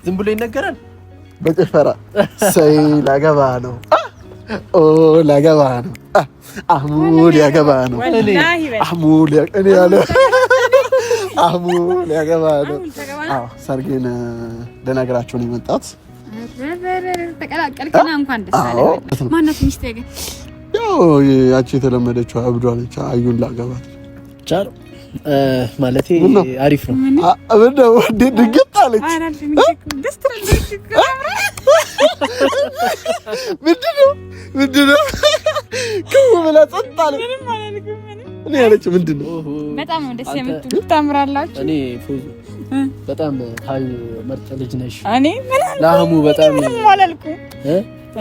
ዝም ብሎ ይነገራል በጭፈራ ሰይ ላገባ ነው ኦ ላገባ ነው አህሙድ ያገባ ነው አህሙድ እኔ ያለ አህሙድ ያገባ ነው። አዎ ሰርጌን ለነገራችሁ ነው የመጣሁት። ተቀላቀልከና እንኳን ደስ አለህ። ማናት ሚስቴ ግን? ያው ያቺ የተለመደችው አብዷለች አዩን ላገባት ቻው ማለቴ አሪፍ ነው። አብደው ድንገት አለች። ደስ ትላለች። ምንድነው ከወላ ጸጥ አለ። እኔ ያለች ምንድነው? በጣም ደስ የምትሉ ታምራላችሁ። እኔ ፎዙ በጣም ሀይ መርጥ ልጅ ነሽ። እኔ ለአህሙ በጣም አላልኩም።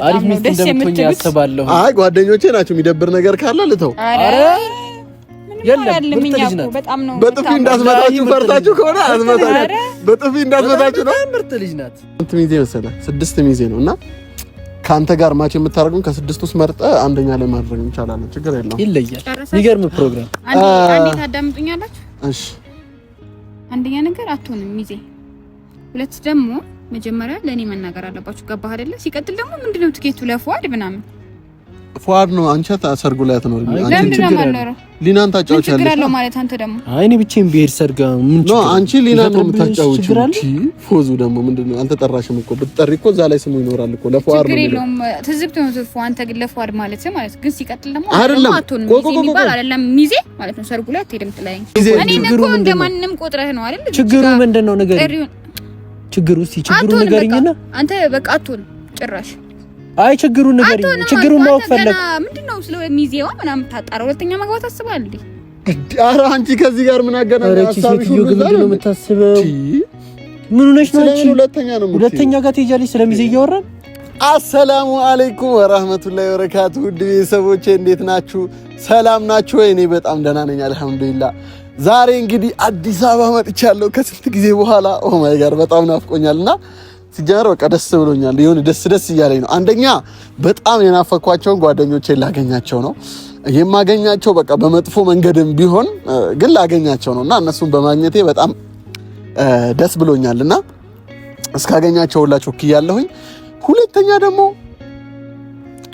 አሪፍ ሚስት እንደምትሆኝ ያስባለሁ። አይ ጓደኞቼ ናቸው። የሚደብር ነገር ካለ ልተው። አረ በጣም ነው። በጥፊ እንዳትመታችሁ ፈርታችሁ ከሆነ አትመታችሁ። በጥፊ እንዳትመታችሁ ነው። ምርጥ ልጅ ናት። ስንት ሚዜ መሰለህ? 6 ሚዜ ነው እና ካንተ ጋር ማች የምታደርጉን ከ6 ውስጥ መርጠ አንደኛ ላይ ማድረግ እንችላለን። ችግር የለውም። ይለያል። የሚገርም ፕሮግራም። አንዴ ታዳምጡኛላችሁ? እሺ። አንደኛ ነገር አትሆንም ሚዜ። ሁለት ደግሞ መጀመሪያ ለኔ መናገር አለባችሁ። ገባህ አይደለ? ሲቀጥል ደግሞ ምንድነው ትኬቱ ለፏድ ምናምን ፏድ ነው። አንቺ ታሰርጉ ላይ አትኖርም። አንቺ ችግር ሊናን ታጫውቻለሽ። ችግር አለው ማለት አንተ ደግሞ አይ እኔ ብቻዬን ብሄድ ሰርጋ ምን ችግር ነው? አንቺ ሊናን ነው የምታጫውቺው። ፎዙ ደግሞ ምንድነው? አንተ ጠራሽም እኮ ብትጠሪ እኮ እዛ ላይ ስሙ ይኖራል እኮ ለፏድ ነው። ችግር የለውም። ትዝብት ነው ዝፉ። አንተ ግን ለፏድ ማለት ግን ሲቀጥል ደግሞ አትሆንም ሚዜ የሚባል አይደለም። ሚዜ ማለት ነው ሰርጉ ላይ አትሄድም ትለኝ። እኔ እኮ እንደማንንም ቆጥረህ ነው አይደል? ችግሩ ምንድነው? ንገሪኝ። ችግሩ እስቲ ችግሩ ንገሪኝና አንተ በቃ አትሆንም ጭራሽ። አይ ችግሩን ንገሪኝ። ችግሩን ማወቅ ፈለግ። ምንድነው ስለ ሚዜዋ ምናምን ታጣራ ሁለተኛ ማግባት አስባል እንዴ? ኧረ አንቺ ከዚህ ጋር ምን አገናኘ? ሐሳብሽ ሁሉ ግን ምንድነው የምታስበው? ምን ሆነሽ ነው? ሁለተኛ ጋር ትሄጃለሽ ስለሚዜ እያወራን። አሰላሙ አለይኩም ወራህመቱላሂ ወበረካቱ። ውድ ቤተሰቦቼ እንዴት ናችሁ? ሰላም ናችሁ ወይ? እኔ በጣም ደህና ነኝ አልሐምዱሊላህ። ዛሬ እንግዲህ አዲስ አበባ መጥቻለሁ ከስንት ጊዜ በኋላ። ኦ ማይ ጋድ በጣም ናፍቆኛልና ሲጀመር በቃ ደስ ብሎኛል። ይሁን ደስ እያለኝ ነው። አንደኛ በጣም የናፈኳቸውን ጓደኞቼን ላገኛቸው ነው የማገኛቸው። በቃ በመጥፎ መንገድም ቢሆን ግን ላገኛቸው ነውና እነሱን በማግኘቴ በጣም ደስ ብሎኛልና እስካገኛቸው ሁላችሁ እያለሁኝ። ሁለተኛ ደግሞ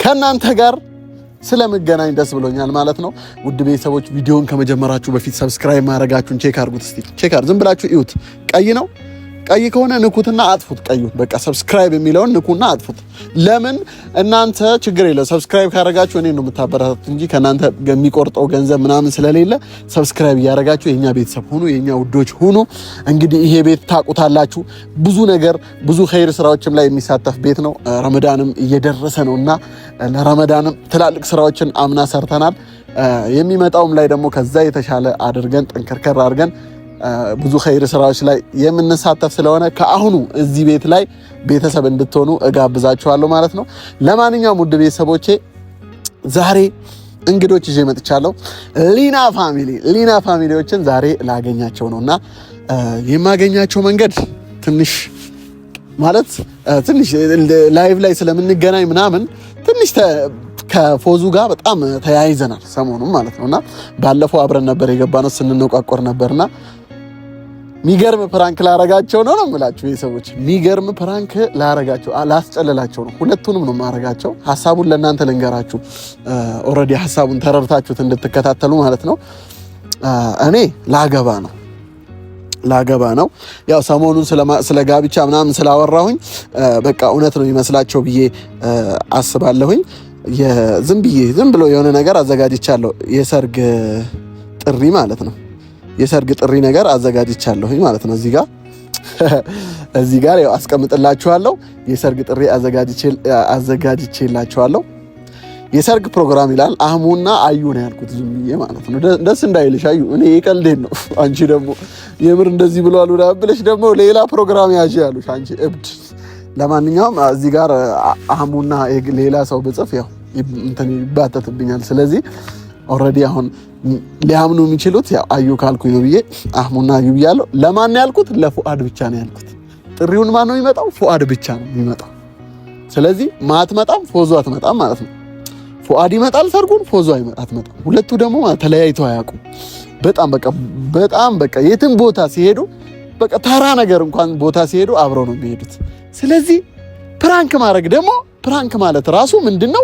ከናንተ ጋር ስለምገናኝ ደስ ብሎኛል ማለት ነው። ውድ ቤተሰቦች ቪዲዮውን ከመጀመራችሁ በፊት ሰብስክራይብ ማድረጋችሁን ቼክ አድርጉት። እስቲ ቼክ አድርጉ። ዝም ብላችሁ እዩት። ቀይ ነው። ቀይ ከሆነ ንኩትና አጥፉት። ቀዩ በቃ ሰብስክራይብ የሚለውን ንኩና አጥፉት። ለምን እናንተ ችግር የለው ሰብስክራይብ ካደረጋችሁ እኔን ነው የምታበረታቱት እንጂ ከናንተ የሚቆርጠው ገንዘብ ምናምን ስለሌለ ሰብስክራይብ እያደረጋችሁ የኛ ቤተሰብ ሁኑ፣ የኛ ውዶች ሁኑ። እንግዲህ ይሄ ቤት ታቁታላችሁ። ብዙ ነገር ብዙ ኸይር ስራዎችም ላይ የሚሳተፍ ቤት ነው። ረመዳንም እየደረሰ ነውና ለረመዳንም ትላልቅ ስራዎችን አምና ሰርተናል። የሚመጣውም ላይ ደግሞ ከዛ የተሻለ አድርገን ጠንከርከር አድርገን ብዙ ኸይር ስራዎች ላይ የምንሳተፍ ስለሆነ ከአሁኑ እዚህ ቤት ላይ ቤተሰብ እንድትሆኑ እጋብዛችኋለሁ ማለት ነው። ለማንኛውም ውድ ቤተሰቦቼ ዛሬ እንግዶች ይዤ መጥቻለሁ። ሊና ፋሚሊዎችን ዛሬ ላገኛቸው ነውና የማገኛቸው መንገድ ትንሽ ላይቭ ላይ ስለምንገናኝ ምናምን ትንሽ ከፎዙ ጋር በጣም ተያይዘናል ሰሞኑን ማለት ነውና ባለፈው አብረን ነበር የገባነው ስንነቋቆር ነበርና ሚገርም ፕራንክ ላረጋቸው ነው የምላችሁ ቤተሰቦች። ሚገርም ፕራንክ ላስጨልላቸው ነው። ሁለቱንም ነው ማረጋቸው። ሐሳቡን ለእናንተ ልንገራችሁ። ኦልሬዲ ሐሳቡን ተረድታችሁት እንድትከታተሉ ማለት ነው። እኔ ላገባ ነው። ያው ሰሞኑን ስለ ጋብቻ ምናምን ስላወራሁኝ በቃ እውነት ነው ይመስላቸው ብዬ አስባለሁኝ። ዝም ብሎ የሆነ ነገር አዘጋጅቻለሁ። የሰርግ ጥሪ ማለት ነው። የሰርግ ጥሪ ነገር አዘጋጅቻለሁኝ ማለት ነው። እዚህ ጋር ያው አስቀምጥላችኋለሁ። የሰርግ ጥሪ አዘጋጅቼላችኋለሁ። የሰርግ ፕሮግራም ይላል። አህሙና አዩ ነው ያልኩት ዝም ብዬ ማለት ነው። ደስ እንዳይልሽ አዩ፣ እኔ የቀልዴን ነው። አንቺ ደግሞ የምር እንደዚህ ብሏል ብለሽ ደግሞ ሌላ ፕሮግራም ያዥ ያሉሽ አንቺ እብድ። ለማንኛውም እዚህ ጋር አህሙና ሌላ ሰው ብጽፍ ያው እንትን ይባተትብኛል። ስለዚህ ኦልሬዲ አሁን ሊያምኑ የሚችሉት ያው አዩ ካልኩኝ ነው ብዬ አህሙና አዩ ብያለሁ። ለማን ያልኩት? ለፉአድ ብቻ ነው ያልኩት። ጥሪውን ማን ነው የሚመጣው? ፉአድ ብቻ ነው የሚመጣው። ስለዚህ ማትመጣም ፎዙ አትመጣም ማለት ነው። ፉአድ ይመጣል ሰርጉን፣ ፎዙ አትመጣም። ሁለቱ ደግሞ ተለያይተው አያውቁም። በጣም በቃ የትም ቦታ ሲሄዱ በቃ ተራ ነገር እንኳን ቦታ ሲሄዱ አብረው ነው የሚሄዱት። ስለዚህ ፕራንክ ማድረግ ደግሞ ፕራንክ ማለት ራሱ ምንድነው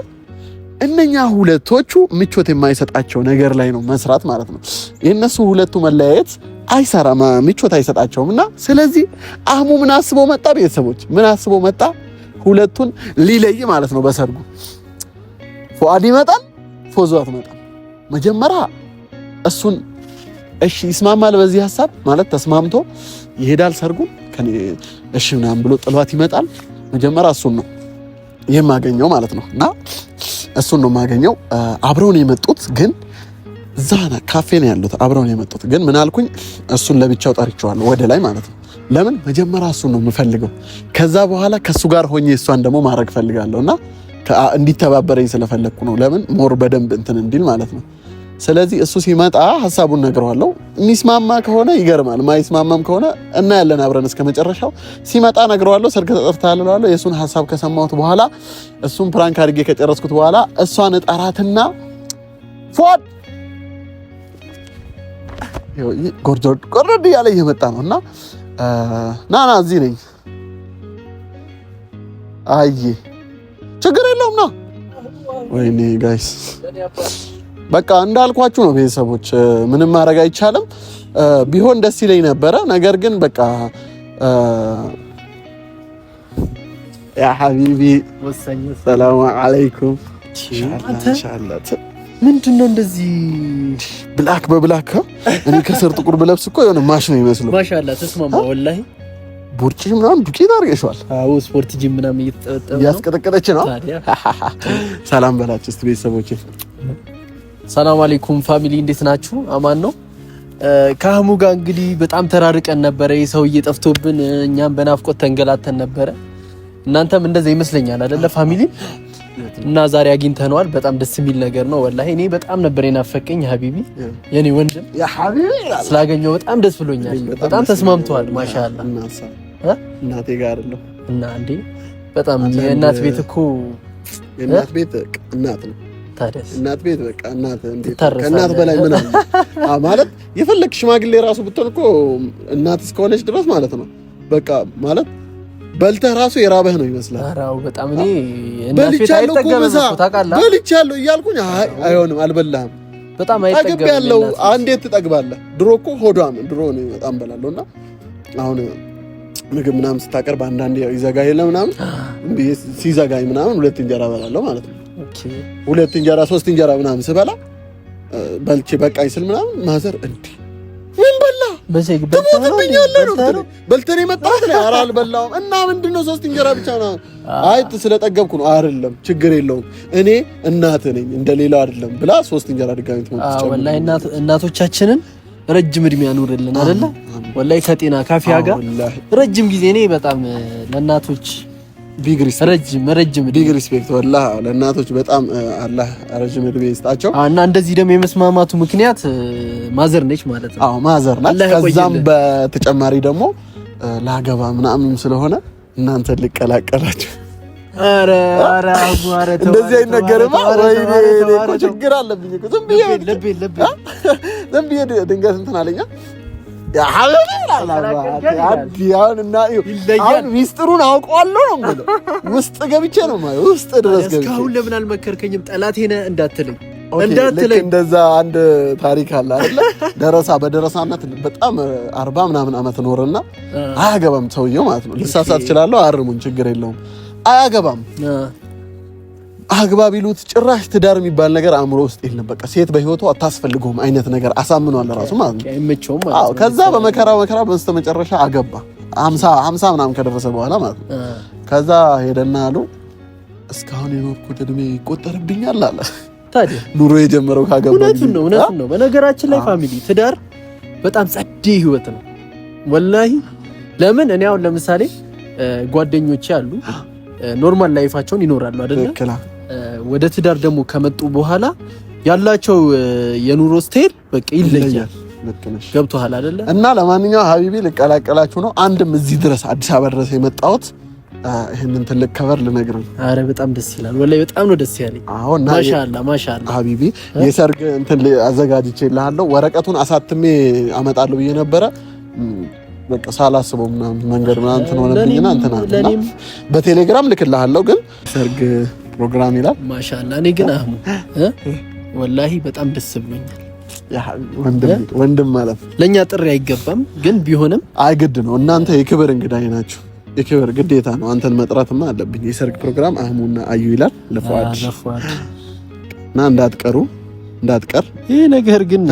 እነኛ ሁለቶቹ ምቾት የማይሰጣቸው ነገር ላይ ነው መስራት ማለት ነው። የነሱ ሁለቱ መለያየት አይሰራም፣ ምቾት አይሰጣቸውምና ስለዚህ አህሙ ምን አስቦ መጣ? ቤተሰቦች ምን አስቦ መጣ? ሁለቱን ሊለይ ማለት ነው። በሰርጉ ፉአድ ይመጣል፣ ፎዙ አትመጣም። መጀመሪያ እሱን እሺ ይስማማል በዚህ ሐሳብ ማለት ተስማምቶ ይሄዳል ሰርጉን ከኔ እሺ ምናምን ብሎ ጥሏት ይመጣል። መጀመሪያ እሱን ነው የማገኘው ማለት ነው። እና እሱን ነው የማገኘው። አብረው ነው የመጡት ግን እዛ ካፌ ነው ያሉት። አብረው ነው የመጡት ግን ምን አልኩኝ? እሱን ለብቻው ጠርቼዋለሁ ወደ ላይ ማለት ነው። ለምን መጀመሪያ እሱን ነው የምፈልገው። ከዛ በኋላ ከሱ ጋር ሆኜ እሷን ደግሞ ማድረግ ፈልጋለሁና እንዲተባበረኝ ስለፈለኩ ነው። ለምን ሞር በደንብ እንትን እንዲል ማለት ነው። ስለዚህ እሱ ሲመጣ ሐሳቡን ነግረዋለሁ። የሚስማማ ከሆነ ይገርማል፣ ማይስማማም ከሆነ እናያለን አብረን እስከመጨረሻው። ሲመጣ ነግረዋለሁ። ሰርግ ተጠርተሃል እለዋለሁ። የእሱን ሐሳብ ከሰማሁት በኋላ እሱን ፕራንክ አድርጌ ከጨረስኩት በኋላ እሷን እጠራትና ፎድ ጎርድ እያለ እየመጣ ነው እና ና እዚህ ነኝ። አየ ችግር የለውም ና። ወይኔ ጋይስ በቃ እንዳልኳችሁ ነው ቤተሰቦች፣ ምንም ማድረግ አይቻልም። ቢሆን ደስ ይለኝ ነበረ። ነገር ግን በቃ ያ ሐቢቢ ሰላም አለይኩም ኢንሻአላህ። ምንድነው እንደዚህ ብላክ በብላክ እኔ ከስር ጥቁር ብለብስ እኮ የሆነ ማሽ ነው ይመስለው። ማሻአላህ ተስማማ። ወላሂ ቡርጭ ምናምን ዱቄት አድርገሽዋል። አዎ ስፖርት ጂም ምናምን እየተጠጠመ ያስቀጠቀጠች ነው። ሰላም በላችሁ እስቲ ቤተሰቦቼ። ሰላም አለይኩም ፋሚሊ፣ እንዴት ናችሁ? አማን ነው። ከአህሙ ጋር እንግዲህ በጣም ተራርቀን ነበረ። የሰው እየጠፍቶብን እኛም በናፍቆት ተንገላተን ነበረ። እናንተም እንደዛ ይመስለኛል አይደለ ፋሚሊ? እና ዛሬ አግኝተነዋል። በጣም ደስ የሚል ነገር ነው ወላሂ። እኔ በጣም ነበር የናፈቀኝ ሀቢቢ፣ የኔ ወንድም ያ ሀቢቢ ስላገኘው በጣም ደስ ብሎኛል። በጣም ተስማምተዋል። ማሻአላ እናቴ ጋር አይደለም እና እንዴ በጣም የእናት ቤት እኮ የእናት ቤት እናት ነው። ታዲያስ እናት ቤት በቃ እናት እንዴት ከእናት በላይ ምን አለ ማለት የፈለክ ሽማግሌ ራሱ ብትሆን እኮ እናት እስከሆነች ድረስ ማለት ነው። በቃ ማለት በልተህ ራሱ የራበህ ነው ይመስላል። አራው በጣም እኔ እናት ቤት አይጠገምም እኮ ታውቃለህ። በልቻለሁ እያልኩኝ አይሆንም አልበላህም። በጣም አይጠገምም። ያለው እንዴት ትጠግባለህ? ድሮ እኮ ሆዷም ድሮ ነው በጣም በላለውና አሁን ምግብ ምናምን ስታቀርብ አንዳንዴ ይዘጋ የለ ምናምን ሲዘጋኝ ምናምን ሁለት እንጀራ በላለሁ ማለት ነው። ሁለት እንጀራ ሶስት እንጀራ ምናምን ስበላ በልቼ በቃኝ ስል ምናምን ማዘር እንዴ ምን በላ በሰይ በልተን የመጣሁት ነው። ኧረ አልበላሁም። እና ምንድነው ሶስት እንጀራ ብቻ ነው? አይ ስለጠገብኩ ነው። አይደለም ችግር የለውም እኔ እናት ነኝ እንደሌላው አይደለም ብላ ሶስት እንጀራ ድጋሚ ትመጣለች። ወላሂ እናቶቻችንን ረጅም እድሜ ያኑርልን አይደለ? ወላሂ ከጤና ካፊያ ጋር ረጅም ጊዜ እኔ በጣም ለእናቶች ቢግ ሪስፔክት ወላሂ ለእናቶች በጣም አላህ ረጅም እድሜ ይስጣቸው። እና እንደዚህ ደግሞ የመስማማቱ ምክንያት ማዘር ነች ማለት ነው። አዎ ማዘር ናት። ከዛም በተጨማሪ ደግሞ ላገባ ምናምን ስለሆነ እናንተ ልቀላቀላችሁ። አረ እንደዚህ አይነገርማ። ወይኔ እኮ ችግር አለብኝ እኮ ዝም ብዬ ድንገት እንትን አለኛ ያ አሁን ሚስጥሩን አውቀዋለሁ ነው እንግዲህ ውስጥ ገብቼ ነው ማለት ውስጥ ድረስ ገብቼ እስካሁን ለምን አልመከርከኝም? ጠላቴ ነህ እንዳትለኝ እንደዛ አንድ ታሪክ አለ አይደለ? በደረሳነት በጣም 40 ምናምን አመት ኖርና አያገባም ሰውየው ማለት ነው። ልሳሳት እችላለሁ፣ አርሙኝ፣ ችግር የለውም። አያገባም አግባብ ይሉት ጭራሽ ትዳር የሚባል ነገር አእምሮ ውስጥ የለም። በቃ ሴት በህይወቱ አታስፈልገውም አይነት ነገር አሳምኗል ራሱ ማለት ነው። አዎ ከዛ በመከራ በስተመጨረሻ አገባ 50 ምናምን ከደረሰ በኋላ ማለት ነው። ከዛ ሄደና አሉ እስካሁን የኖርኩት እድሜ ይቆጠርብኛል አለ። ታዲያ ኑሮ የጀመረው ካገባ እውነቱን ነው። በነገራችን ላይ ፋሚሊ ትዳር በጣም ጸዴ ህይወት ነው ወላሂ። ለምን እኔ አሁን ለምሳሌ ጓደኞቼ አሉ ኖርማል ላይፋቸውን ይኖራሉ አይደለ? ወደ ትዳር ደግሞ ከመጡ በኋላ ያላቸው የኑሮ ስታይል በቃ ይለያል። ገብቶሃል አይደለ? እና ለማንኛውም ሀቢቢ ልቀላቀላችሁ ነው። አንድም እዚህ ድረስ አዲስ አበባ ድረስ የመጣሁት ይሄንን ትልቅ ከበር ልነግርህ። አረ በጣም ደስ ይላል ወላሂ፣ በጣም ነው ደስ ያለኝ። አሁን ማሻአላ ሀቢቢ የሰርግ እንትን አዘጋጅቼልሃለሁ። ወረቀቱን አሳትሜ አመጣለሁ ብዬ ነበረ። በቃ ሳላስበው ምናምን መንገድ ምናምን እንትን ሆነብኝና እንትና በቴሌግራም ልክልሃለሁ ግን ሰርግ ፕሮግራም ይላል ማሻአላ እኔ ግን አህሙ ወላሂ በጣም ደስ ብሎኛል ያ ወንድም ማለት ለኛ ጥሪ አይገባም ግን ቢሆንም አይግድ ነው እናንተ የክብር እንግዳይ ናችሁ የክብር ግዴታ ነው አንተን መጥራትማ አለብኝ የሰርግ ፕሮግራም አህሙና አዩ ይላል ለፏድ እና እንዳትቀር ይሄ ነገር ግን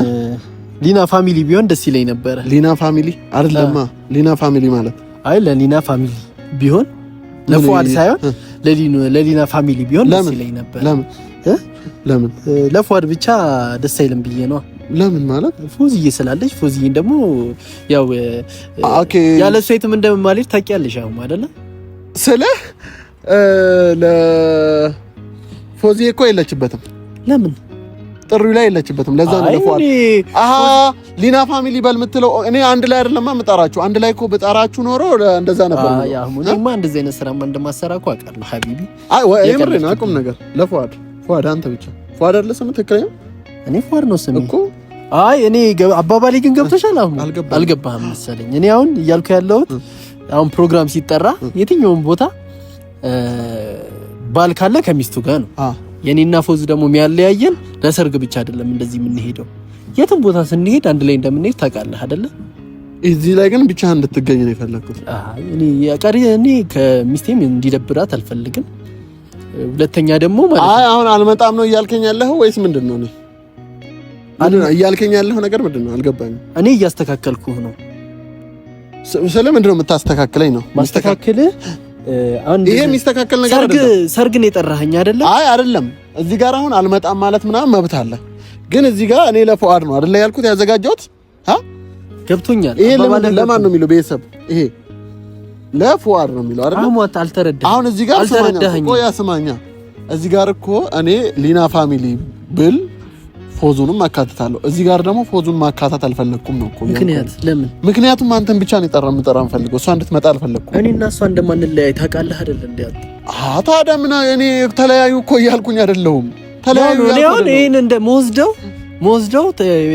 ሊና ፋሚሊ ቢሆን ደስ ይለኝ ነበር ሊና ፋሚሊ አይደለማ ሊና ፋሚሊ ማለት አይ ለሊና ፋሚሊ ቢሆን ለፏድ ሳይሆን ለሊና ፋሚሊ ቢሆን ደስ ይለኝ ነበር ለምን ለፏድ ብቻ ደስ አይልም ብዬ ነው ለምን ማለት ፎዚዬ ስላለች ፎዚዬን ደግሞ ያው ኦኬ ያለ ሴትም እንደማለት ታውቂያለሽ አሁን አይደለ ስለ ለፎዚዬ እኮ የለችበትም ለምን ጥሩ ላይ የለችበትም ለዛ ነው ለፏድ ሊና ፋሚሊ በልምትለው እኔ አንድ ላይ አይደለም ማምጣራችሁ አንድ ላይ እኮ በጣራችሁ ኖሮ እንደዛ ነበር ያው እኔማ እንደዚህ አይነት ስራማ እንደማሰራኩ አውቃለሁ ሀቢቢ አይ የምሬን አቁም ነገር ለፏድ አንተ ብቻ ፏድ አይደለ ስም ትክክለኛ እኔ ፏድ ነው ስሜ እኮ አይ እኔ አባባሌ ግን ገብቶሻል አሁን አልገባህም መሰለኝ እኔ አሁን እያልኩ ያለሁት አሁን ፕሮግራም ሲጠራ የትኛውም ቦታ ባል ካለ ከሚስቱ ጋር ነው የኔና ፎዝ ደግሞ የሚያለያየን ለሰርግ ብቻ አይደለም እንደዚህ የምንሄደው የትም ቦታ ስንሄድ አንድ ላይ እንደምንሄድ ታውቃለህ አይደለ እዚህ ላይ ግን ብቻ እንድትገኝ ነው የፈለኩት እኔ ከሚስቴም እንዲደብራት አልፈልግም ሁለተኛ ደግሞ ማለት አይ አሁን አልመጣም ነው እያልከኝ ያለኸው ወይስ ምንድነው ነው እያልከኝ ያለኸው ነገር ምንድነው አልገባኝም እኔ እያስተካከልኩህ ነው ስለምንድን ነው የምታስተካክለኝ ነው ማስተካከል አንድ ይሄ የሚስተካከል ነገር አይደለም ሰርግ ነው የጠራኸኝ አይደለ አይ አይደለም እዚህ ጋር አሁን አልመጣም ማለት ምናምን መብት አለ ግን እዚህ ጋር እኔ ለፉአድ ነው አይደለ ያልኩት ያዘጋጀሁት ገብቶኛል ይሄ ለማን ነው የሚለው ቤተሰብ ይሄ ለፉአድ ነው የሚለው አይደል አሞት አልተረዳህ አሁን እዚህ ጋር ስማኛ እዚህ ጋር እኮ እኔ ሊና ፋሚሊ ብል ፎዙንም ማካተታለሁ እዚህ ጋር ደግሞ ፎዙን ማካተት አልፈለኩም ነው እኮ ምክንያቱም አንተን ብቻ ነው የጠራም ፈልገው እሷ እንድትመጣ አልፈለኩም እኔና እሷ እንደማንለያይ ታውቃለህ አይደል እንዴ ታዲያ ምን እኔ ተለያዩ እኮ እያልኩኝ አይደለሁም ተለያዩ ነው እኔን እንደ ሞዝደው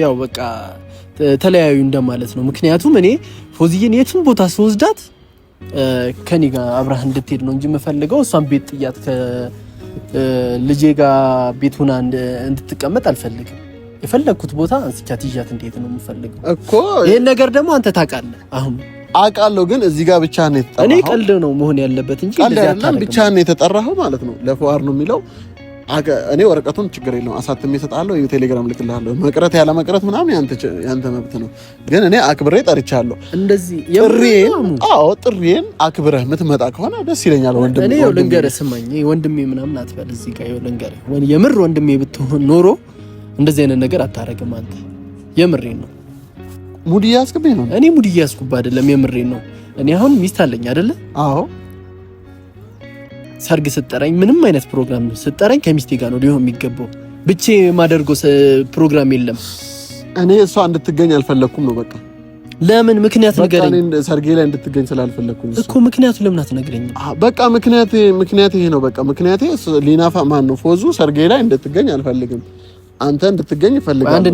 ያው በቃ ተለያዩ እንደማለት ነው ምክንያቱም እኔ ፎዚዬን የትም ቦታ ስወስዳት ከኔ ጋር አብራህ እንድትሄድ ነው እንጂ የምፈልገው እሷን ቤት ጥያት ከልጄ ጋር ቤት ሆና እንድትቀመጥ አልፈልግም የፈለኩት ቦታ አንስቻት ይያት እንዴት ነው የምፈልገው እኮ ይሄን ነገር ደግሞ አንተ ታውቃለህ አሁን አውቃለሁ ግን እዚህ ጋር ብቻ ነው የተጠራኸው እኔ ቀልድ ነው መሆን ያለበት እንጂ ለዛ ብቻ ነው የተጠራኸው ማለት ነው ለፉአድ ነው የሚለው እኔ ወረቀቱን ችግር የለውም አሳትሜ እሰጥሃለሁ የቴሌግራም ልክልሃለሁ መቅረት ያለ መቅረት ምናምን ያንተ መብት ነው ግን እኔ አክብሬ ጠርቻለሁ እንደዚህ ጥሪዬን አክብረህ የምትመጣ ከሆነ ደስ ይለኛል ወንድሜ እኔ ልንገርህ ስማኝ ወንድሜ ምናምን አትበል እዚህ ጋር ልንገርህ የምር ወንድሜ ብትሆን ኖሮ እንደዚህ አይነት ነገር አታረግም አንተ የምሬን ነው ሙድ እያስኩብኝ ነው እኔ ሙድ እያስኩብ አይደለም የምሬን ነው እኔ አሁን ሚስት አለኝ አይደለ አዎ ሰርግ ስጠራኝ ምንም አይነት ፕሮግራም ስጠራኝ ከሚስቴ ጋር ነው ሊሆን የሚገባው ብቻ ማደርገው ፕሮግራም የለም እኔ እሷ እንድትገኝ አልፈለኩም ነው በቃ ለምን ምክንያት ነገረኝ እኔ ሰርጌ ላይ እንድትገኝ ስላልፈለኩም እኮ ምክንያቱ ለምን አትነግረኝም በቃ ምክንያት ይሄ ነው በቃ ምክንያቴ ሊናፋ ማን ነው ፎዙ ሰርጌ ላይ እንድትገኝ አልፈልግም አንተ እንድትገኝ ይፈልጋል አንድ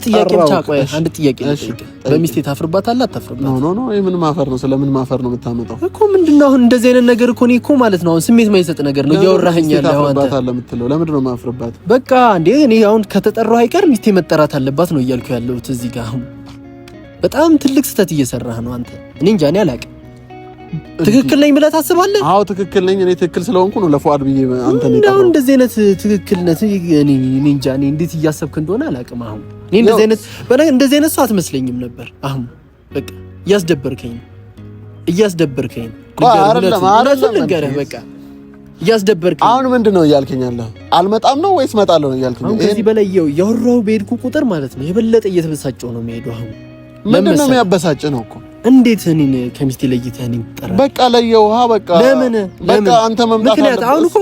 ጥያቄ ብቻ ቆይ አንድ ጥያቄ ልጠይቅ በሚስቴ ታፍርባታለህ አታፍርባት ኖ ይሄ ምን ማፈር ነው ስለምን ማፈር ነው የምታመጣው እኮ ምንድነው አሁን እንደዚህ አይነት ነገር እኮ ነው እኮ ማለት ነው አሁን ስሜት ማይሰጥ ነገር ነው እያወራኸኝ ያለው አንተ ታፍርባታለህ የምትለው ለምንድን ነው ማፍርባት በቃ እንዴ እኔ አሁን ከተጠራው አይቀር ሚስቴ መጠራት አለባት ነው እያልኩ ያለሁት እዚህ ጋር አሁን በጣም ትልቅ ስህተት እየሰራህ ነው አንተ እኔ እንጃ እኔ አላውቅም ትክክል ነኝ ብለህ ታስባለህ አዎ ትክክል ነኝ እኔ ትክክል ስለሆንኩ ነው ለፉአድ ብዬ አንተ ነው እንደው እንደዚህ አይነት ትክክልነት እኔ እንጃ እኔ እንዴት እያሰብክ እንደሆነ አላውቅም አሁን እኔ እንደዚህ አይነት ሰው አትመስለኝም ነበር አሁን በቃ እያስደበርከኝ አይደለም በቃ እያስደበርከኝ አሁን ምንድነው እያልከኝ ያለህ አልመጣም ነው ወይስ እመጣለሁ ነው እያልከኝ አሁን ከዚህ በላይ ያወራው በሄድኩ ቁጥር ማለት ነው የበለጠ እየተበሳጨው ነው የሚሄደው አሁን ምንድነው የሚያበሳጭ ነው እኮ እንዴት እኔን ከሚስቴ ለይተህ እኔን ጠራ በቃ ለየውሃ በቃ ለምን በቃ አንተ መምጣት ምክንያት አሁን እኮ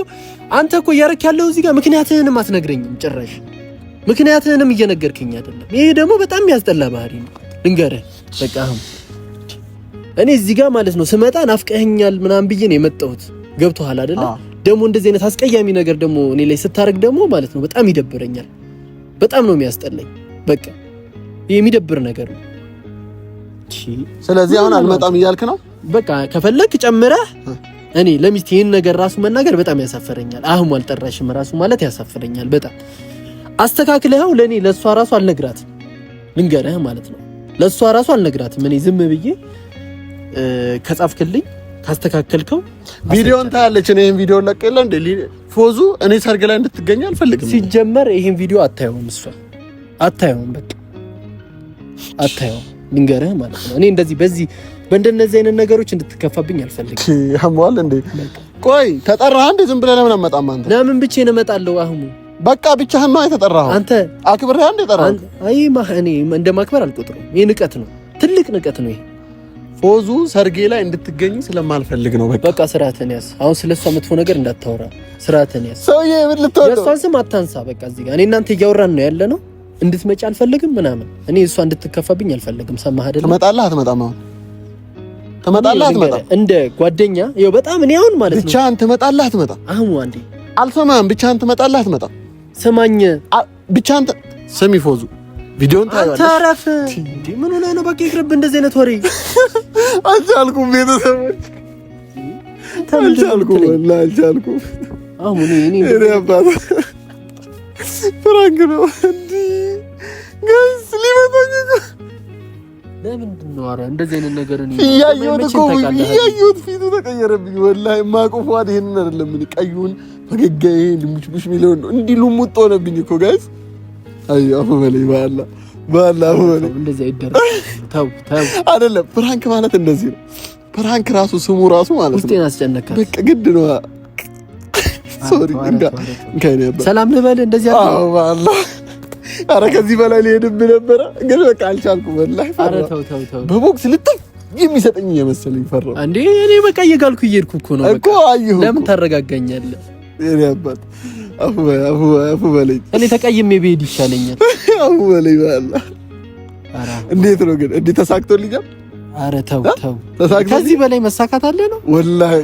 አንተ እኮ እያረክ ያለው እዚህ ጋር ምክንያትህንም አትነግረኝም ጭራሽ ምክንያትህንም እየነገርከኝ አይደለም ይሄ ደግሞ በጣም ያስጠላ ባህሪ ነው ልንገርህ በቃ አሁን እኔ እዚህ ጋር ማለት ነው ስመጣ ናፍቀኸኛል ምናምን ብዬ ነው የመጣሁት ገብቶሃል አይደለ ደግሞ እንደዚህ አይነት አስቀያሚ ነገር ደግሞ እኔ ላይ ስታረግ ደግሞ ማለት ነው በጣም ይደብረኛል በጣም ነው የሚያስጠላኝ በቃ የሚደብር ነገር ነው ስለዚህ አሁን አልመጣም እያልክ ነው? በቃ ከፈለክ ጨምረህ እኔ ለሚስት ይሄን ነገር ራሱ መናገር በጣም ያሳፈረኛል። አሁን አልጠራሽም ራሱ ማለት ያሳፈረኛል በጣም አስተካክለኸው ለኔ ለሷ ራሱ አልነግራትም ልንገርህ ማለት ነው። ለሷ ራሱ አልነግራትም እኔ ዝም ብዬ ከጻፍክልኝ ካስተካከልከው ቪዲዮን ታያለች። እኔ ይሄን ቪዲዮ ለቀለ እንደ ፎዙ እኔ ሰርግ ላይ እንድትገኝ አልፈልግም። ሲጀመር ይሄን ቪዲዮ አታየውም፣ እሷ አታየውም፣ በቃ አታየውም ልንገርህ ማለት ነው። እኔ እንደዚህ በዚህ በእንደነዚህ አይነት ነገሮች እንድትከፋብኝ አልፈልግም። ያሟል እንዴ? ቆይ ተጠራህ እንዴ? ዝም ብለህ ለምን አመጣም አንተ? ለምን ብቻዬን እመጣለሁ? አሁን በቃ ብቻህን ነው የተጠራኸው? አንተ አክብረህ እንዴ ጠራኸው? አይ እኔ እንደማክበር አልቆጥረውም። ይሄ ንቀት ነው፣ ትልቅ ንቀት ነው ይሄ። ፎዙ ሰርጌ ላይ እንድትገኝ ስለማልፈልግ ነው። በቃ ስርዓትን ያዝ። አሁን ስለሷ መጥፎ ነገር እንዳታወራ፣ ስርዓትን ያዝ። ሰውዬ ምን ልትወደው? የእሷን ስም አታንሳ። በቃ እዚህ ጋር እኔ እናንተ እያወራን ነው ያለ ነው። እንድትመጪ አልፈልግም ምናምን። እኔ እሷ እንድትከፋብኝ አልፈልግም። ሰማህ አይደል? ትመጣለህ አትመጣም? አሁን ትመጣለህ አትመጣም? እንደ ጓደኛ ይኸው በጣም እኔ አሁን ማለት ነው ብቻህን ትመጣለህ አትመጣም? አሁን አንዴ አልሰማህም? ብቻህን ትመጣለህ አትመጣም? ስማኝ ብቻህን ስሚ ፎዙ ቪዲዮን ታያለሽ። ታረፍ እንዴ? ምን ሆነህ ነው? በቃ ይቅርብ እንደዚህ አይነት ወሬ። አልቻልኩም፣ ቤተሰቦች አልቻልኩም፣ ወላሂ አልቻልኩም። አሁን እኔ አባት ፍራንክ ነው እንዴ? ጋይስ ሊመጣኝ ነው። ለምንድን ነው አረ እንደዚህ አይነት ነገር እኔ እያየሁት ፊቱ ተቀየረብኝ። ወላሂ ማቆፋት ይሄንን አይደለም ምን ቀዩን ፈገጋዬ ልሙጭሙጭ ሚለው ነው እንዲህ ልሙጥ ሆነብኝ እኮ ጋይስ። አይ አፉ በለኝ ባላ አፉ በለኝ። እንደዚህ አይደረግ። ተው አይደለም ፍራንክ ማለት እንደዚህ ነው። ፍራንክ ራሱ ስሙ ራሱ ማለት ነው። ውስጤን አስጨነካት። በቃ ግድ ነው። ሶሪ ሰላም ልበል እንደዚህ አለ። አዎ ባላ አረ ከዚህ በላይ ሊሄድብህ ነበረ ግን በቃ አልቻልኩም። ወላሂ አረ ተው በቦክስ ልጥፍ የሚሰጠኝ እየመሰለኝ ፈራሁ እንዴ። እኔ በቃ እየጋልኩ እየሄድኩ እኮ ነው እኮ። አየሁ ለምን ታረጋጋኛለህ? እኔ አባት አፉ በለኝ። እኔ ተቀይሜ ብሄድ ይሻለኛል። አፉ በለኝ ባላ። እንዴት ነው ግን እንዴት ተሳክቶልኛል? አረ ተው ከዚህ በላይ መሳካት አለ ነው ወላሂ።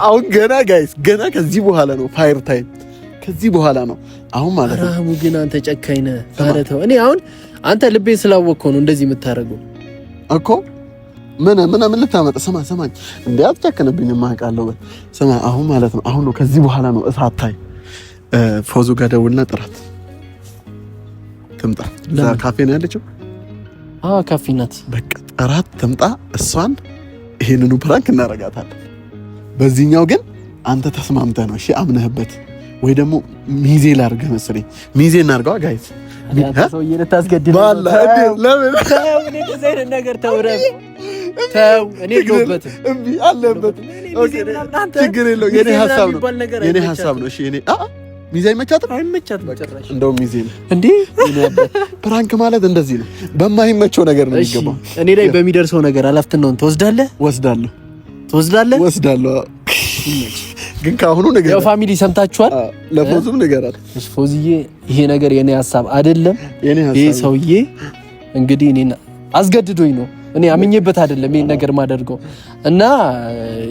አሁን ገና ጋይስ ገና ከዚህ በኋላ ነው ፋየር ታይም። ከዚህ በኋላ ነው አሁን ማለት ነው። አራሙ ግን አንተ ጨካኝ ነህ። አረ ተው። እኔ አሁን አንተ ልቤን ስላወቅከው ነው እንደዚህ የምታደርገው እኮ። ምን ልታመጣ? ስማኝ እንዴ አትጨክንብኝ። ማቃለው ስማ አሁን ማለት ነው አሁን ነው ከዚህ በኋላ ነው እሳት ታይ። ፎዙ ጋር ደውልና ጥራት ትምጣ። እዛ ካፌ ነው ያለችው። ካፌ ናት። በቃ ጥራት ትምጣ። እሷን ይሄንኑ ፕራንክ እናረጋታለን። በዚህኛው ግን አንተ ተስማምተህ ነው እሺ፣ አምነህበት ወይ ደግሞ ሚዜ ላድርገህ መሰለኝ። ሚዜ እናድርገዋ ጋይስ። ሰውዬ ልታስገድል ባላ ለምን? እኔ እንደዚህ አይነት ነገር ተውረብ ተው። እኔ ልውበትም እምቢ አለበት። ኦኬ ችግር የለውም። የኔ ሐሳብ ነው እሺ። እኔ ሚዜ አይመቻትም ጭራሽ። እንደውም ሚዜ ነው እንዴ? ፕራንክ ማለት እንደዚህ ነው። በማይመቸው ነገር ነው የሚገባው። እኔ ላይ በሚደርሰው ነገር ኃላፊነቱን ትወስዳለህ? ወስዳለሁ ግን ካሁኑ ነገር ያው ፋሚሊ ሰምታችኋል። ለፎዙም ነገራት እሺ ፎዝዬ፣ ይሄ ነገር የኔ ሐሳብ አይደለም። ይሄ ሰውዬ እንግዲህ እኔን አስገድዶኝ ነው። እኔ አምኜበት አይደለም ይሄን ነገር ማደርገው እና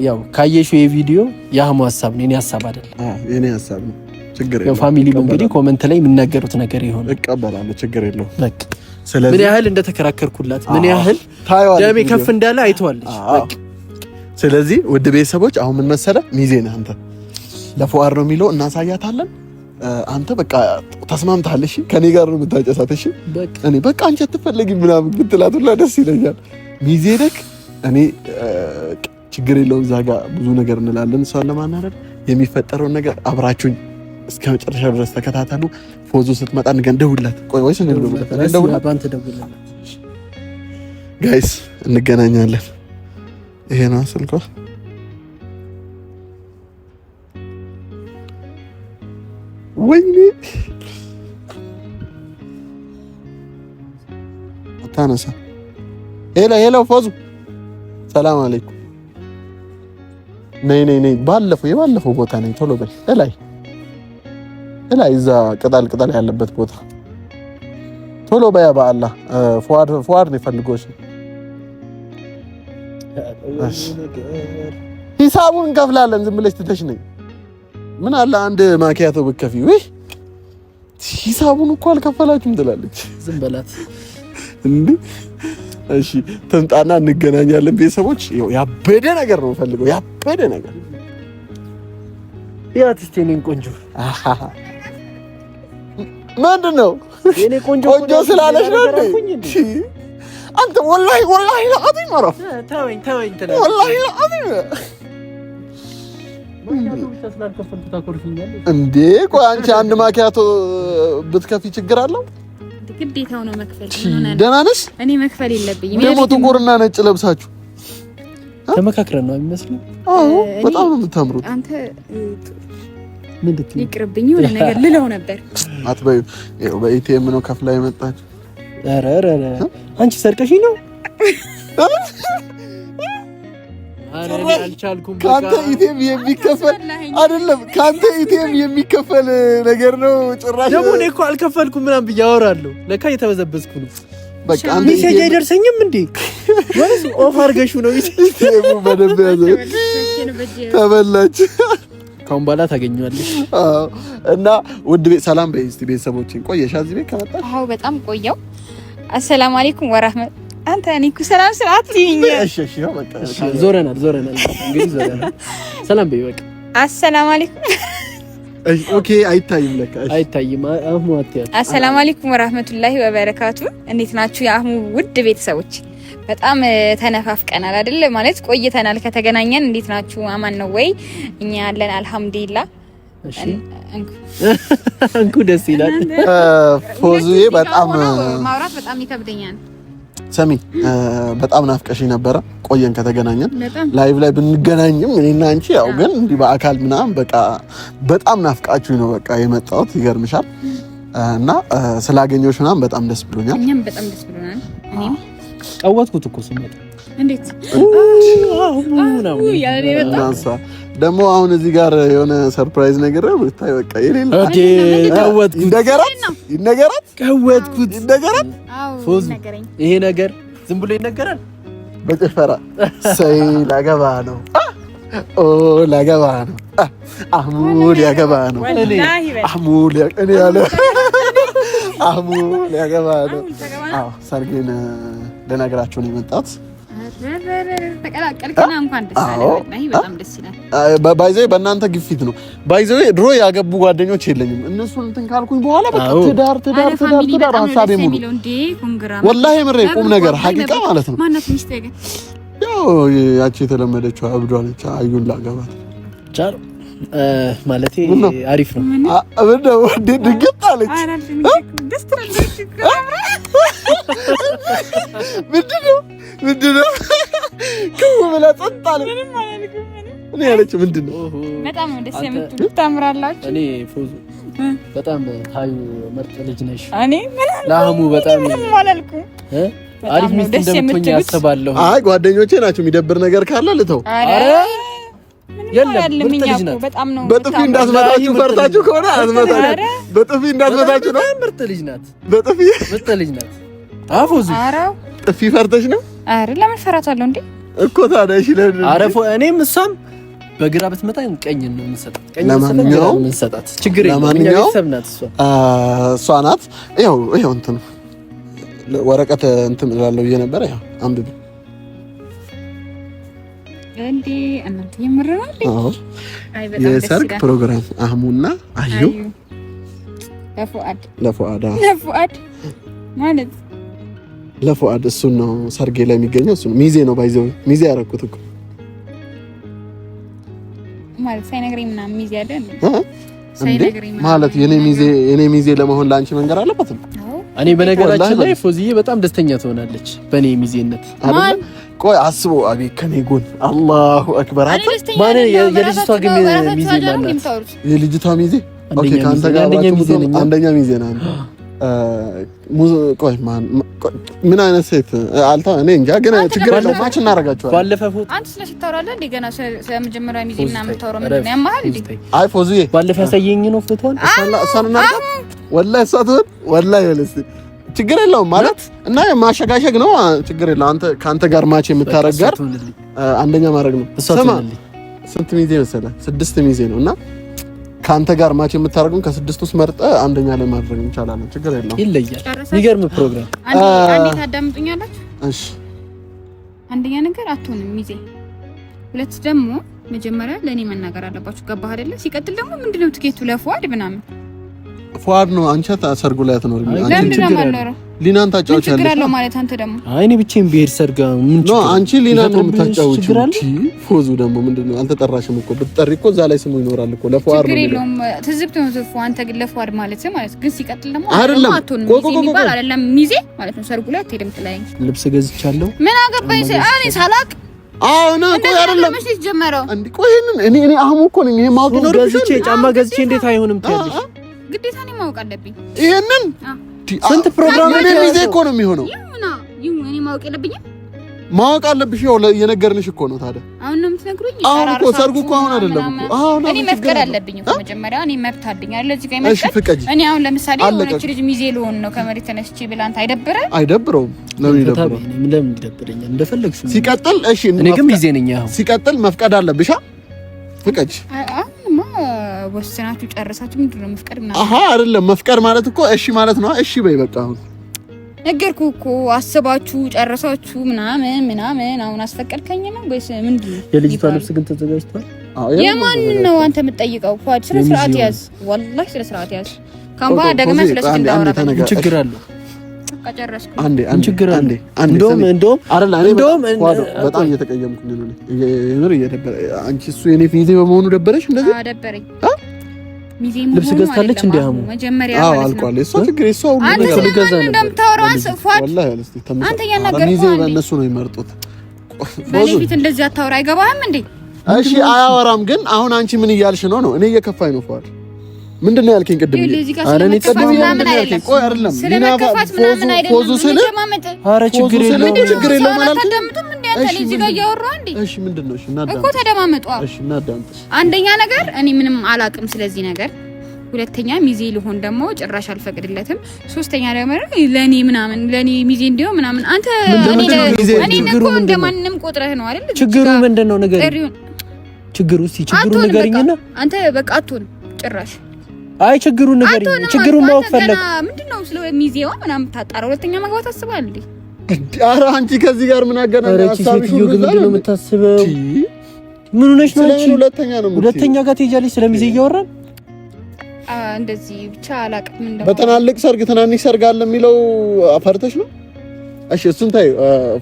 ያው ካየሽው የቪዲዮ የአህሙ ሐሳብ ነው፣ የኔ ሐሳብ አይደለም። የኔ ሐሳብ ነው። ችግር የለውም። ያው ፋሚሊ እንግዲህ ኮሜንት ላይ የምናገሩት ነገር ይሆን እቀበላለሁ። ችግር የለውም። በቃ ስለዚህ ምን ያህል እንደተከራከርኩላት ምን ያህል ደሜ ከፍ እንዳለ አይተዋለች። በቃ ስለዚህ ውድ ቤተሰቦች አሁን ምን መሰለህ፣ ሚዜ ነህ አንተ። ለፉአድ ነው የሚለው እናሳያታለን። አንተ በቃ ተስማምተሃል። እሺ ከኔ ጋር ነው የምታጨሳት። እሺ እኔ በቃ አንቺ አትፈልጊም ምናምን ብትላት ሁላ ደስ ይለኛል። ሚዜ ነህ። እኔ ችግር የለውም። እዛ ጋር ብዙ ነገር እንላለን። እሷን ለማናረድ የሚፈጠረውን ነገር አብራችሁኝ እስከ መጨረሻ ድረስ ተከታተሉ። ፎዙ ስትመጣ እንደውላት። ቆይ ወይስ እንደውላት? ጋይስ እንገናኛለን። ይሄ ነው ስልኳ። ወይኔ አታነሳ። ሄሎ ፎዙ፣ ሰላም አለይኩም። ነይ የባለፈው ቦታ ነኝ። ቶሎ በል እላይ እዛ ቅጠል ያለበት ቦታ ቶሎ በያ። በአላህ ፉአድ ነው ፈልጎሽ። ሂሳቡን እንከፍላለን። ዝም ብለሽ ትተሽ ነኝ። ምን አለ አንድ ማኪያቶ ብትከፊ። ወይ ሂሳቡን እኮ አልከፈላችሁም ትላለች። ዝም በላት እንዴ። እሺ ትምጣና እንገናኛለን። ቤተሰቦች ያበደ ነገር ነው ፈልገው ያበደ ነገር ያ ትስቴኔን ቆንጆ ምንድነው የኔ ቆንጆ ስላለሽ ነው እንዴ? አንተ ወላሂ ለአጥኝ ማረፍ ተወኝ ተላ ወላሂ ለአጥኝ እንዴ ቆይ አንቺ አንድ ማኪያቶ ብትከፊ ችግር አለው? ግዴታው ነው መክፈል። ደህና ነሽ? እኔ መክፈል የለብኝም። ደግሞ ጥቁርና ነጭ ለብሳችሁ ተመካክረን ነው የሚመስለው። አዎ በጣም ነው የምታምሩት። አንተ ምንድነው? ይቅርብኝ የሆነ ነገር ልለው ነበር። አትበዩ። ይኸው በኢቲኤም ነው ከፍላ የመጣችው። ኧረ አንቺ ሰርቀሽ ነው? አረ አልቻልኩም። ካንተ ኢቲኤም የሚከፈል አይደለም፣ ካንተ ኢቲኤም የሚከፈል ነገር ነው። ጭራሽ ደግሞ እኔ እኮ አልከፈልኩም ምናምን ብዬ አወራለሁ። ለካ እየተበዘበዝኩ ነው። በቃ አንተ ሚሴጅ አይደርሰኝም እንዴ? ወይስ ኦፍ አድርገሽው ነው? ኢቲኤሙ በደንብ ያዘ ተበላች። ካሁን በኋላ ታገኘዋለሽ። እና ውድ ሰላም በይ እስቲ ቤተሰቦችን። ቆየሽ እዚህ ቤት ከመጣሽ? አዎ በጣም ቆየው። አሰላሙ አለይኩም ወራህመት አንተ እኔ እኮ ሰላም ስርዓት ይኝ። እሺ ያው በቃ ዞረናል እንግዲህ ዞረናል። ሰላም በይ በቃ አሰላሙ አለይኩም። ኦኬ አይታይም፣ ለካ አይታይም። አህሙ አትያ አሰላሙ አለይኩም ወራህመቱላሂ ወበረካቱ። እንዴት ናችሁ የአህሙ ውድ ቤተሰቦች? በጣም ተነፋፍቀናል አይደል? ማለት ቆይተናል ከተገናኘን። እንዴት ናችሁ? አማን ነው ወይ? እኛ ያለን አልሐምዱሊላህ። እሺ እንኩ ደስ ይላል። ፎዙዬ በጣም ማውራት በጣም ይከብደኛል። ሰሚ በጣም ናፍቀሽ ነበረ። ቆየን ከተገናኘን። ላይቭ ላይ ብንገናኝም እኔና አንቺ ያው ግን እንዲህ በአካል ምናምን በቃ በጣም ናፍቃችሁ ነው በቃ የመጣሁት። ይገርምሻል። እና ስላገኘሁሽ ምናምን በጣም ደስ ብሎኛል። እኛም በጣም ደስ ብሎናል። እኔም ቀወጥኩት እኮ ስመጣ። እንዴት ደግሞ አሁን እዚህ ጋር የሆነ ሰርፕራይዝ ነገር ነው ብታይ በቃ የሌለ ቀወጥኩት። ይነገራት ቀወጥኩት። ፎዝ ይሄ ነገር ዝም ብሎ ይነገራል? በጭፈራ ሰይ ላገባ ነው ላገባ ነው አህሙ ሊያገባ ነው አህሙ ሊያገባ ነው። አዎ ሰርጌን ልነግራችሁ ነው የመጣሁት። ተቀላቀልከና እንኳን ደስ አለ። ወላሂ በጣም ደስ ይላል። ባይዘይ በእናንተ ግፊት ነው። ባይዘይ ድሮ ያገቡ ጓደኞች የለኝም። እነሱን እንትን ካልኩኝ በኋላ በቃ ትዳር ሀሳቤ ሙሉ ወላሂ ምሬ ቁም ነገር ሀቂቃ ማለት ነው። ማናት ሚስት ያገ ያው ያቺ የተለመደችው አብዷ ነች። አዩን ላገባት ቻል ማለቴ አሪፍ ነው። አብደው ድግጥ አለች። ምንድነው ከው ብላ ጸጥ አለ። እኔ ያለች ምንድነው? በጣም ደስ የምትሉ ታምራላችሁ። እኔ ፎዙ በጣም ታዩ ምርጥ ልጅ ነሽ። እኔ ለአህሙ በጣም አላልኩም። አሪፍ ሚስት እንደምትሆኝ አስባለሁ። አይ ጓደኞቼ ናቸው። የሚደብር ነገር ካለ ልተው። አረ የለም ምርጥ ልጅ ናት። በጣም ነው። በጥፊ እንዳትመታችሁ ፈርታችሁ ከሆነ አትመታችሁ። በጥፊ እንዳትመታችሁ ነው። ምርጥ ልጅ ናት። በጥፊ ምርጥ ልጅ ናት። አፎዙ ጥፊ ፈርተሽ ነው? አረ ለምን ፈራታለሁ እንዴ? እኮ ታዲያ እሺ ለምን? አረ እኔም እሷም በግራ ብትመጣኝ ቀኝ ነው የምንሰጣት። ቀኝ ነው የምንሰጣት። ችግር የለም። እኛ ቤተሰብ ናት እሷ ናት። ይኸው እንትን ወረቀት እንትን እላለሁ ብዬ ነበር። ያው አንብቢ እንዴ እናንተ የምረው እንዴ? አይ በጣም የሰርግ ፕሮግራም አህሙና አዩ ለፉአድ ማለት ለፉአድ እሱን ነው ሰርጌ ላይ የሚገኘው። እሱ ሚዜ ነው ባይዘው ሚዜ ያረኩት እኮ ማለት ሳይነግረኝ ምናምን ሚዜ አይደል ሳይነግረኝ ማለት የኔ ሚዜ ለመሆን ላንቺ መንገር አለበት። እኔ በነገራችን ላይ ፎዚዬ በጣም ደስተኛ ትሆናለች በኔ ሚዜነት አይደል? ቆይ አስቦ አቤት ከኔ ጎን አላሁ አክበር። ማን የልጅቷ ግን ሚዜ ማለት የልጅቷ ሚዜ ኦኬ፣ ካንተ ጋር አንደኛ ሚዜ ነው። ቆይ ምን አይነት ሴት አልታ እኔ እንጃ፣ ግን ችግር የለውም ማች እናደርጋቸዋለን። ባለፈው ፎቶ አንተ ስለሽታወራለህ እንዴ? ገና ስለመጀመሪያ ሚዜ ምናምን የምታወራው ምንድን ነው ያማሃል እንዴ? አይ ፎዙዬ ባለፈው ያሳየኝ ነው ፎቶን እሷን እናድርጋት። ወላሂ እሷ ትሆን ወላሂ ወለስ ችግር የለውም ማለት እና ማሸጋሸግ ነው። ችግር የለውም። አንተ ካንተ ጋር ማች የምታረግ ጋር አንደኛ ማድረግ ነው። ስማ ስንት ሚዜ መሰለህ? 6 ሚዜ ነው እና ካንተ ጋር ማች የምታረጉን ከ6 ውስጥ መርጠህ አንደኛ ላይ ማድረግ እንችላለን። ችግር የለውም። ይለያል። የሚገርም ፕሮግራም አንዴ ታዳምጡኛላችሁ? እሺ አንደኛ ነገር አትሆንም ሚዜ። ሁለት ደግሞ መጀመሪያ ለኔ መናገር አለባችሁ። ገባህ አይደለ? ሲቀጥል ደግሞ ምንድነው ትኬቱ ለፏድ ምናምን ፏድ ነው። አንቺ ሰርጉ ላይ አትኖርም። አንቺ ችግር ሊናን ታጫውቻለሽ። ችግር አለው ማለት አንተ ደግሞ አይ እኔ ብቻዬን ብሄድ ሰርጋ ምን ችግር? አንቺ ሊናን ነው የምታጫውቺው። ፎዙ ደግሞ ምንድነው? አልተጠራሽም እኮ ብትጠሪ እኮ እዛ ላይ ስሙ ይኖራል እኮ ለፏድ ነው። ችግር የለውም። ትዝብት ነው ዘፉ አንተ ግን ለፏድ ማለት ግን ሲቀጥል ደግሞ አትሆንም ሚዜ የሚባል አይደለም። ሚዜ ማለት ነው ሰርጉ ላይ አትሄድም ትላይኝ። ልብስ ገዝቻለሁ። ምን አገባኝ እኔ ሳላቅ አሁን ቆይ አይደለም መቼ ጀመረው እንዴ? ቆይ እኔ አሁን እኮ ነኝ ይሄ ማውቅ ነው። ገዝቼ ጫማ ገዝቼ እንዴት አይሆንም ትያለሽ? ግዴታ ነው ማወቅ አለብኝ። ይሄንን ስንት ፕሮግራም እኔ ሚዜ እኮ ነው የሚሆነው። ይሁን እኔ ማወቅ የለብኝም? ማወቅ አለብሽ። ያው የነገርንሽ እኮ ነው። ታዲያ አሁን ነው የምትነግሩኝ? አሁን እኮ ሰርጉ እኮ አሁን አይደለም እኮ አሁን እኔ መፍቀድ አለብኝ እኮ መጀመሪያ እኔ መብት አለኝ አይደል? እዚህ ጋር መፍቀድ እኔ አሁን ለምሳሌ የሆነች ልጅ ሚዜ ልሆን ነው ከመሬት ተነስቼ ብላንት አይደብረውም? ለምን ይደብረው? ለምን ይደብረኛል? እንደፈለግሽ ሲቀጥል እሺ እኔ ግን ሚዜ ነኝ። አሁን ሲቀጥል መፍቀድ አለብሽ። ፍቀጅ ወስናችሁ ጨርሳችሁ ምንድነው መፍቀድ ምናምን? አይደለም መፍቀድ ማለት እኮ እሺ ማለት ነው። እሺ በይ በቃ አሁን ነገርኩ እኮ አስባችሁ ጨርሳችሁ ምናምን አሁን አስፈቀድከኝ ነው ወይስ ምንድነው? የልጅቷ ልብስ ግን ተዘጋጅቷል። የማን ነው አንተ የምትጠይቀው? ፏድ ስለ ስርዓት ያዝ፣ ወላሂ ስለ ስርዓት ያዝ። ካምባ ደግመህ ስለ ስርዓት እንዳወራ ችግር አለ። ከጨረስኩ አንዴ እንደውም በጣም እየተቀየምኩኝ ነው። የምር እየደበረ አንቺ እሱ የኔ ሚዜ በመሆኑ ደበረሽ? እንደዚህ ደበረኝ። ልብስ ገዝታለች እንዴ? አሁን መጀመሪያ ማለት ነው። አልቋል። እሷ ችግር እሷ ሁሉ ነገር ልገዛ ነው እንደምታወራው አንስፋት። አንተ ያናገርኩህ ሚዜ በእነሱ ነው የሚመርጡት። በፊት እንደዚህ አታወራ። አይገባህም እንዴ? እሺ አያወራም። ግን አሁን አንቺ ምን እያልሽ ነው? እኔ እየከፋኝ ነው ፏድ። ምንድነው ያልከኝ ቅድም? አረ እኔ ቅድም ያልከኝ ቆይ አይደለም ስለመከፋት ምናምን አይደለም። ፎዙ ስለ አረ ችግር የለውም ማለት አዳምጡም እንዴ? አንተ እዚህ ጋር እያወራህ እንዴ? እሺ ምንድነው? እሺ እናዳምጥ እኮ ተደማመጡ። እሺ እናዳምጥ። አንደኛ ነገር እኔ ምንም አላቅም ስለዚህ ነገር። ሁለተኛ ሚዜ ልሆን ደግሞ ጭራሽ አልፈቅድለትም። ሶስተኛ ደግሞ ለኔ ሚዜ እንዲው ምናምን አንተ እኔ እኮ እንደማንንም ቆጥረህ ነው አይደል? ችግሩ ምንድነው? ነገር ችግሩ እስቲ ችግሩ ንገሪኝና አንተ በቃ አትሆን ጭራሽ አይ ችግሩን ንገሪኝ። ችግሩን ማወቅ ፈለግ ምንድነው? ስለ ሚዜዋ ምናምን ታጣራ ሁለተኛ ማግባት አስባል እንዴ? ኧረ አንቺ ከዚህ ጋር ምን አገናኝ? ሀሳብሽ ሁሉ ምንድነው የምታስበው? ምን ሆነሽ ነው? ሁለተኛ ጋር ትሄጃለሽ ስለ ሚዜ እያወራን እንደዚህ ብቻ አላቅም። እንደው በትናንሽ ሰርግ አለ የሚለው አፈርተሽ ነው? እሺ እሱን ታይ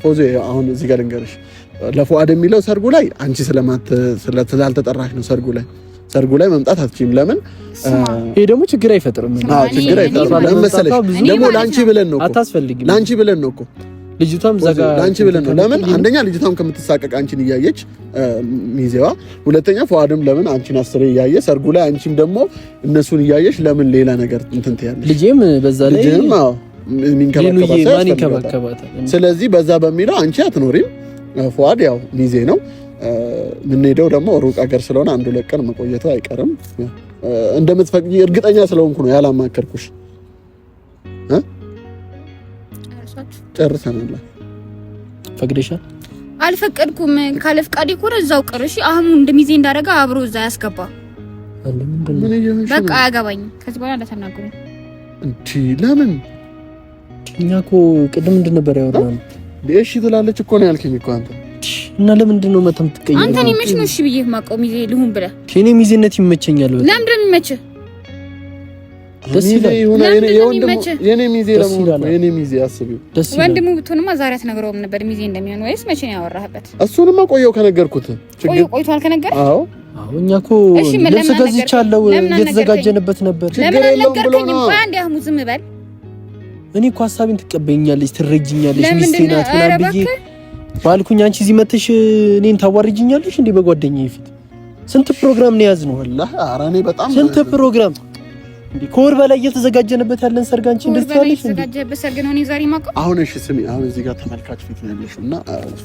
ፎዚ። አሁን እዚህ ጋር ልንገርሽ ለፉአድ የሚለው ሰርጉ ላይ አንቺ ስላልተጠራሽ ነው ሰርጉ ላይ መምጣት አትችይም። ለምን? ይሄ ደግሞ ችግር አይፈጥርም። ችግር አይፈጥርም። ለምን መሰለሽ? ደግሞ ላንቺ ብለን ነው እኮ አታስፈልጊም። ላንቺ ብለን ነው እኮ ልጅቷም ዘጋ ላንቺ ብለን ነው። ለምን? አንደኛ ልጅቷም ከምትሳቀቅ አንቺን እያየች ሚዜዋ፣ ሁለተኛ ፉአድም ለምን አንቺን አስሬ እያየ ሰርጉ ላይ አንቺም ደግሞ እነሱን እያየሽ ለምን ሌላ ነገር እንትን ትያለሽ? ልጄም በዛ ላይ ልጄም ሚንከባከባታል። ስለዚህ በዛ በሚለው አንቺ አትኖሪም። ፉአድ ያው ሚዜ ነው። የምንሄደው ደግሞ ሩቅ ሀገር ስለሆነ አንዱ ለቀን መቆየቱ አይቀርም። እንደምትፈቅጂ እርግጠኛ ስለሆንኩ ነው ያላማከርኩሽ። ጨርሰናል። ፈቅደሻል? አልፈቀድኩም። ካለ ፍቃዴ እኮ እዛው ቅር። እሺ አሁን እንደሚዜ እንዳረጋ አብሮ እዛ ያስገባ። በቃ አያገባኝም። ከዚህ በኋላ እንዳትናገሩኝ እንዴ። ለምን? እኛ እኮ ቅድም ምንድን ነበር ያወራነው? እሺ ትላለች እኮ ነው ያልከኝ እኮ አንተ። እና ለምንድን ነው መተም ትቀየኝ? አንተ እኔ መች ነው እሺ ብዬ ማቀው ሚዜ ልሁን ብለህ? እኔ ሚዜነት ይመቸኛል። በቃ ለምንድን ነው የሚመችህ? ደስ ይላል። የኔ ሚዜ ለምን የኔ ሚዜ አስቢው። ወንድሙ ብትሆንማ ዛሬ አትነግረውም ነበር ሚዜ እንደሚሆን? ወይስ መቼ ነው ያወራህበት? እሱንማ ቆየው ከነገርኩት። ቆይቷል ከነገር? አዎ እኛ እኮ ልብስ ገዝቻለሁ እየተዘጋጀንበት ነበር። ለምን አልነገርከኝም? ቆይ አንዴ አህሙ ዝም በል። እኔ እኮ ሀሳቤን ትቀበይኛለሽ፣ ትረጅኛለሽ። ሚስቴ ናት ምናምን ብዬ ባልኩኝ አንቺ እዚህ መተሽ እኔን ታዋርጅኛለሽ እንዴ? በጓደኛዬ ፊት ስንት ፕሮግራም ነው ያዝነው? ወላሂ ኧረ እኔ በጣም ስንት ፕሮግራም እንዴ! ከወር በላይ እየተዘጋጀንበት ያለን ሰርግ አንቺ እንደዚህ ያለሽ እንዴ? እየተዘጋጀበት ሰርግ ነው እኔ ዛሬ ማቀው። አሁን እሺ ስሚ፣ አሁን እዚህ ጋር ተመልካች ፊት ነው ያለሽው እና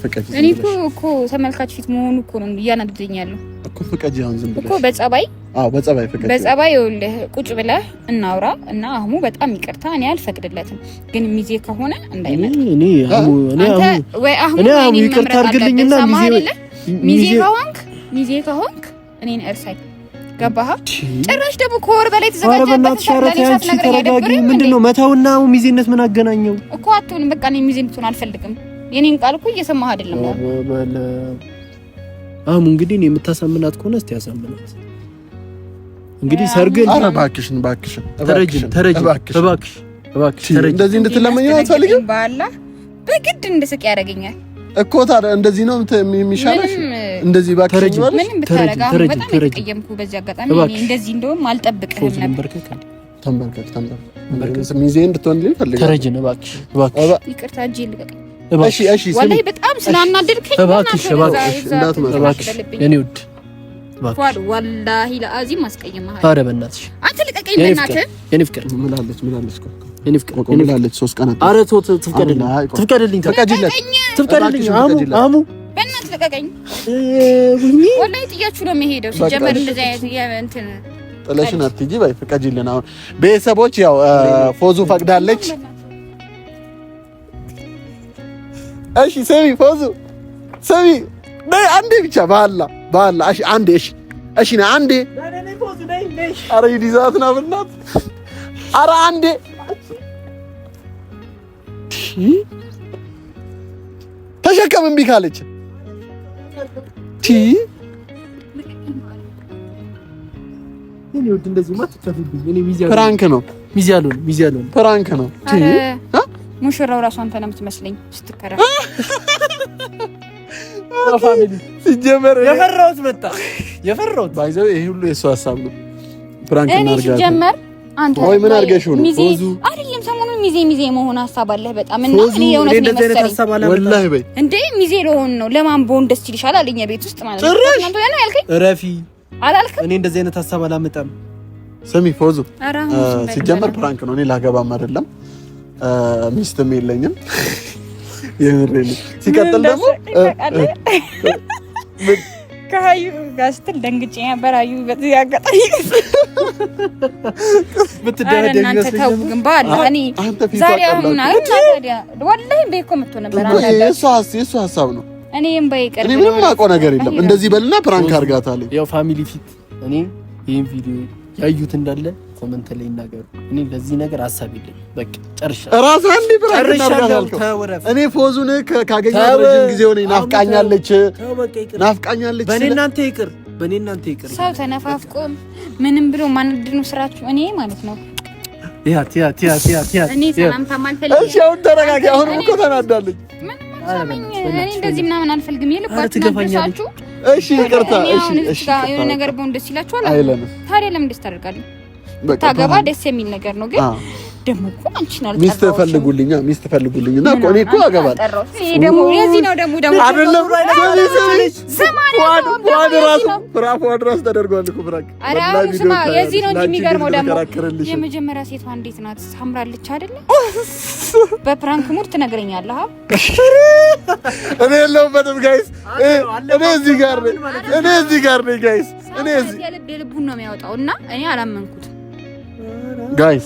ፍቀጂ። እኔ እኮ ተመልካች ፊት መሆኑ እኮ ነው እያናደደኝ ያለው እኮ። ፍቀጂ አሁን ዝም ብለሽ እኮ በጸባይ በጸባይ ፍቀጂ። በጸባይ ይኸውልህ ቁጭ ብለህ እናውራ እና አህሙ በጣም ይቅርታ እኔ አልፈቅድለትም፣ ግን ሚዜ ከሆነ እንዳይመጣ። እኔ አህሙ ይቅርታ አድርግልኝና ሚዜ ከሆንክ እኔን እርሳኝ። ገባህ? ጭራሽ ደግሞ ከወር በላይ ተዘጋጀበት ሰርግ ተረጋጊ። ምንድነው መታውና ሚዜነት ምን አገናኘው እኮ? አትሆንም። በቃ እኔ ሚዜ እንድትሆን አልፈልግም። የኔን ቃል እኮ እየሰማህ አይደለም። አሁን እንግዲህ እኔ የምታሳምናት ከሆነ እስቲ ያሳምናት። እንግዲህ ሰርግን ኧረ እባክሽን እባክሽ እንደዚህ እንድትለመኘው አትፈልጊም? በአላህ በግድ እንድስቅ ያደርገኛል እኮ። ታዲያ እንደዚህ ነው የሚሻለሽ? እንደዚህ እባክሽ ነው ምንም ብታረጋ በጣም ተቀየምኩ። በዚህ አጋጣሚ እኔ እንደዚህ እንደውም አልጠብቅህም ነበር። ተንበርከክ ሚዜ እንድትሆንልኝ ፈልጋለሁ። ተረጅን እባክሽ ይቅርታ እንጂ ልቀቀኝ። እሺ ወላሂ በጣም ስላናደድከኝ እባክሽ እንዳትመጣ የኔ ውድ ፏድ ወላሂ ለአዚም አስቀየመሃል። ታዲያ በእናትሽ አንተ ልቀቀኝ በእናትህ። የኔ ፍቅር ምላለች የኔ ፍቅር ምላለች 3 ቀናት። ኧረ ተው ትፍቀድልኝ አሙ በእናትህ ልቀቀኝ። ወላሂ ጥያችሁ ነው የምሄደው። ሲጀመር እንደዚህ አይነት እንትን ጥለሽን አትሂጂ ባይ ፍቀጂልን። አሁን ቤተሰቦች ያው ፎዙ ፈቅዳለች። እሺ ሰሚ ፎዙ ሰሚ ነይ አንዴ ብቻ ባላ እሺ አንዴ እሺ ነይ አንዴ። ኧረ ይዲዛት ነው በእናት ኧረ አንዴ ተሸከም እምቢ ካለች እኔ ወድ እንደዚህ ማትከፍልኝ እኔ ፕራንክ ነው። ሚዜ ያለው ፕራንክ ነው። ሙሽራው ራሱ አንተ ነው የምትመስለኝ ስትከራ። ፋሚሊ ሲጀመር የፈራሁት ባይዘው ይሄ ሁሉ የሱ ሐሳብ ነው። ፕራንክ እናርጋለን። ሲጀመር አንተ ወይ ምን አድርገሽው ነው? ሚዜ አይደለም ሰሞኑን ሚዜ መሆን ሐሳብ አለህ በጣም እና እኔ የሆነ ነው መሰለኝ። ወላሂ በይ እንዴ ሚዜ ለሆን ነው ለማን ቦን ደስ ይልሻል አለኝ ቤት ውስጥ ማለት ነው። እናንተ ያለው ያልከኝ ረፊ አላልክም? እኔ እንደዚህ አይነት ሐሳብ አላመጣም። ስሚ ፎዙ ሲጀመር ፕራንክ ነው። እኔ ላገባም አይደለም ሚስትም የለኝም። የምሬን ሲቀጥል ደግሞ ከሀዩ ጋር ስትል ደንግጬ ነበር። አዩ በዚህ አጋጣሚ ብትደረደኝ ይመስልኝ ግን ባላ እኔ ዛሬ አሁን ታዲያ ወላሂ በይኮ መጥቶ ነበር። የእሱ ሐሳብ ነው። እኔም በይቀር እኔ ምንም አውቀው ነገር የለም። እንደዚህ በልና ፕራንክ አድርጋታለሁ። ያው ፋሚሊ ፊት እኔ ይሄን ቪዲዮ ያዩት እንዳለ ኮሜንት ላይ ይናገሩ። እኔ ለዚህ ነገር ሐሳብ የለኝም። በቃ ጨርሻለሁ። ራስ አንዴ ፕራንክ አድርጋታለሁ። እኔ ፎዙን ካገኘሁ ረጅም ጊዜ ሆነኝ። ናፍቃኛለች። በእኔ እናንተ ይቅር ሰው ተነፋፍቆም ምንም ብሎ ማንድኑ ስራችሁ እኔ ማለት ነው። እኔ ሰላም ታማልፈልኝ። እሺ አሁን ተረጋጊ። አሁን እኮ ተናዳለች። እኔ እንደዚህ ምናምን አልፈልግም። ይልቋት ናችሁ። እሺ ይቅርታ። እሺ የሆነ ነገር ቦን ደስ ይላችኋል አይደለም? ታዲያ ለምን ደስ ታደርጋለህ? ታገባ ደስ የሚል ነገር ነው። ግን ደግሞ እኮ አንቺን አልጠራሁም። ሚስት ፈልጉልኝና እኮ እኔ እኮ አገባለሁ። ይሄ ደግሞ የዚህ ነው ደግሞ አይደለም። ፏድ ራሱ ተደርጓል እኮ ፍራንክ። ኧረ ስማ የዚህ ነው እንጂ የሚገርመው ደግሞ የመጀመሪያ ሴቷ እንዴት ናት? ሳምራለች አይደለ? በፕራንክ ሙድ ትነግረኛለህ። እኔ የለሁበትም ጋይስ። እኔ እዚህ ጋር ነኝ ጋይስ። እኔ እዚህ የልቡን ነው የሚያወጣው እና እኔ አላመንኩትም። ጋይስ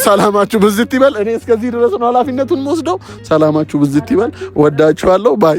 ሰላማችሁ ብዝት ይበል። እኔ እስከዚህ ድረስ ነው ኃላፊነቱን ወስደው። ሰላማችሁ ብዝት ይበል። ወዳችኋለሁ። ባይ